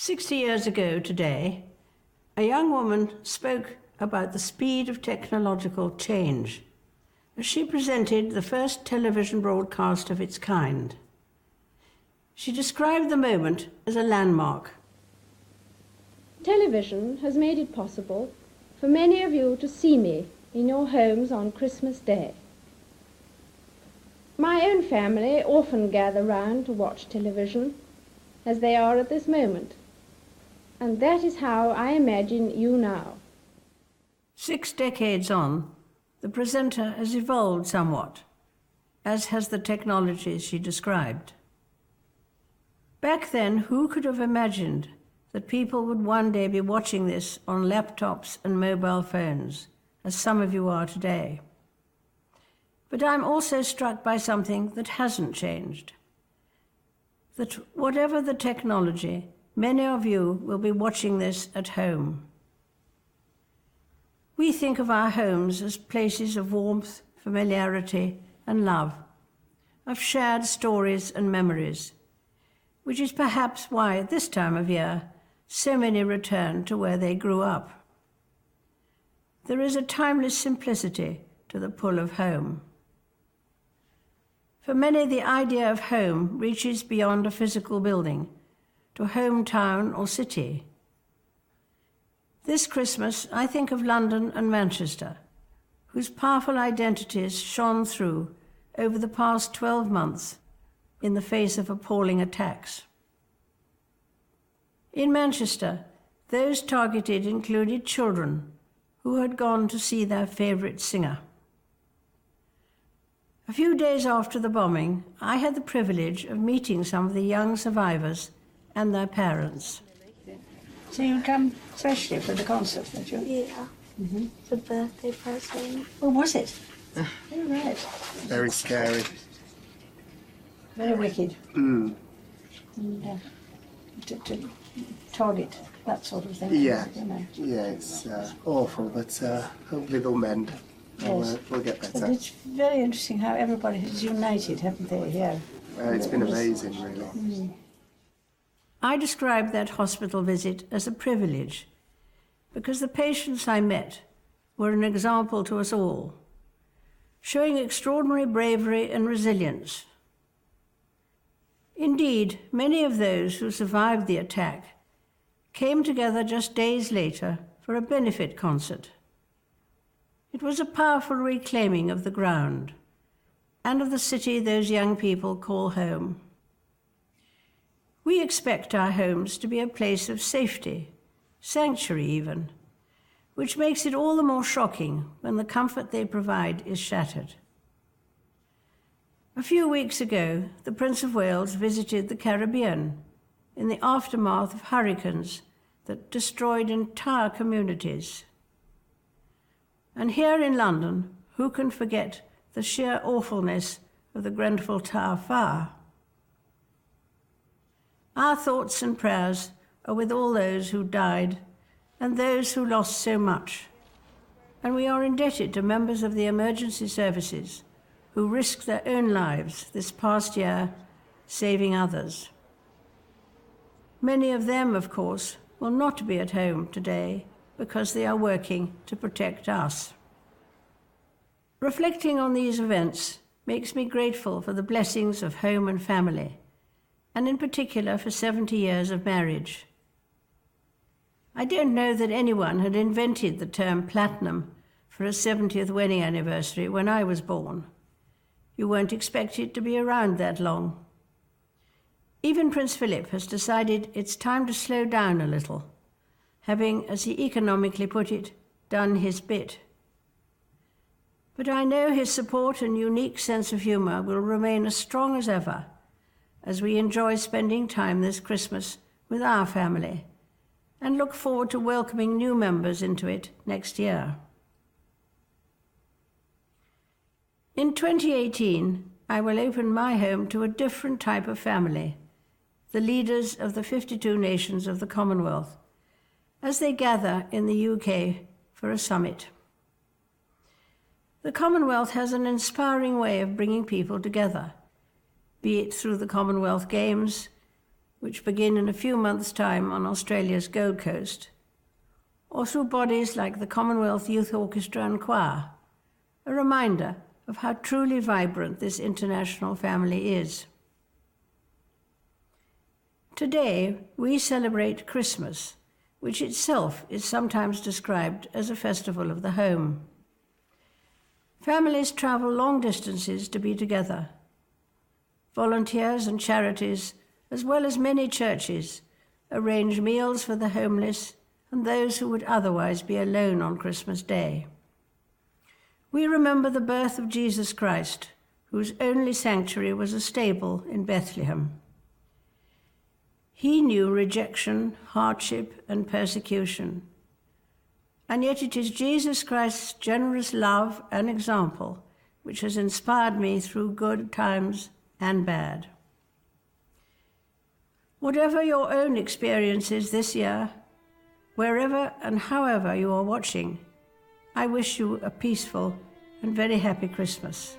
60 years ago today, a young woman spoke about the speed of technological change as she presented the first television broadcast of its kind. She described the moment as a landmark. Television has made it possible for many of you to see me in your homes on Christmas Day. My own family often gather round to watch television, as they are at this moment, and that is how I imagine you now. 6 decades on, the presenter has evolved somewhat, as has the technology she described. Back then, who could have imagined that people would one day be watching this on laptops and mobile phones, as some of you are today? But I'm also struck by something that hasn't changed. That whatever the technology, many of you will be watching this at home. We think of our homes as places of warmth, familiarity, and love, of shared stories and memories, which is perhaps why at this time of year, so many return to where they grew up. There is a timeless simplicity to the pull of home. For many, the idea of home reaches beyond a physical building, to hometown or city. This Christmas, I think of London and Manchester, whose powerful identities shone through over the past 12 months in the face of appalling attacks. In Manchester, those targeted included children who had gone to see their favourite singer. A few days after the bombing, I had the privilege of meeting some of the young survivors and their parents. So you come especially for the concert, did you? Yeah. Mm-hmm. The birthday present. What was it? Oh, right. Very scary. Very wicked. Mm. And, to target that sort of thing. Yeah. You know. Yeah, it's awful, but hopefully they'll mend. Yes. We'll get But better. it's very interesting how everybody has united, haven't they, here? It's been amazing, really. Mm. I described that hospital visit as a privilege because the patients I met were an example to us all, showing extraordinary bravery and resilience. Indeed, many of those who survived the attack came together just days later for a benefit concert. It was a powerful reclaiming of the ground and of the city those young people call home. We expect our homes to be a place of safety, sanctuary even, which makes it all the more shocking when the comfort they provide is shattered. A few weeks ago, the Prince of Wales visited the Caribbean in the aftermath of hurricanes that destroyed entire communities. And here in London, who can forget the sheer awfulness of the Grenfell Tower fire? Our thoughts and prayers are with all those who died and those who lost so much. And we are indebted to members of the emergency services who risked their own lives this past year, saving others. Many of them, of course, will not be at home today because they are working to protect us. Reflecting on these events makes me grateful for the blessings of home and family, and in particular for 70 years of marriage. I don't know that anyone had invented the term platinum for a 70th wedding anniversary when I was born. You won't expect it to be around that long. Even Prince Philip has decided it's time to slow down a little, having, as he economically put it, done his bit. But I know his support and unique sense of humour will remain as strong as ever as we enjoy spending time this Christmas with our family and look forward to welcoming new members into it next year. In 2018, I will open my home to a different type of family, the leaders of the 52 nations of the Commonwealth, as they gather in the UK for a summit. The Commonwealth has an inspiring way of bringing people together, be it through the Commonwealth Games, which begin in a few months' time on Australia's Gold Coast, or through bodies like the Commonwealth Youth Orchestra and Choir, a reminder of how truly vibrant this international family is. Today, we celebrate Christmas, which itself is sometimes described as a festival of the home. Families travel long distances to be together. Volunteers and charities, as well as many churches, arrange meals for the homeless and those who would otherwise be alone on Christmas Day. We remember the birth of Jesus Christ, whose only sanctuary was a stable in Bethlehem. He knew rejection, hardship, and persecution. And yet it is Jesus Christ's generous love and example which has inspired me through good times and bad. Whatever your own experience is this year, wherever and however you are watching, I wish you a peaceful and very happy Christmas.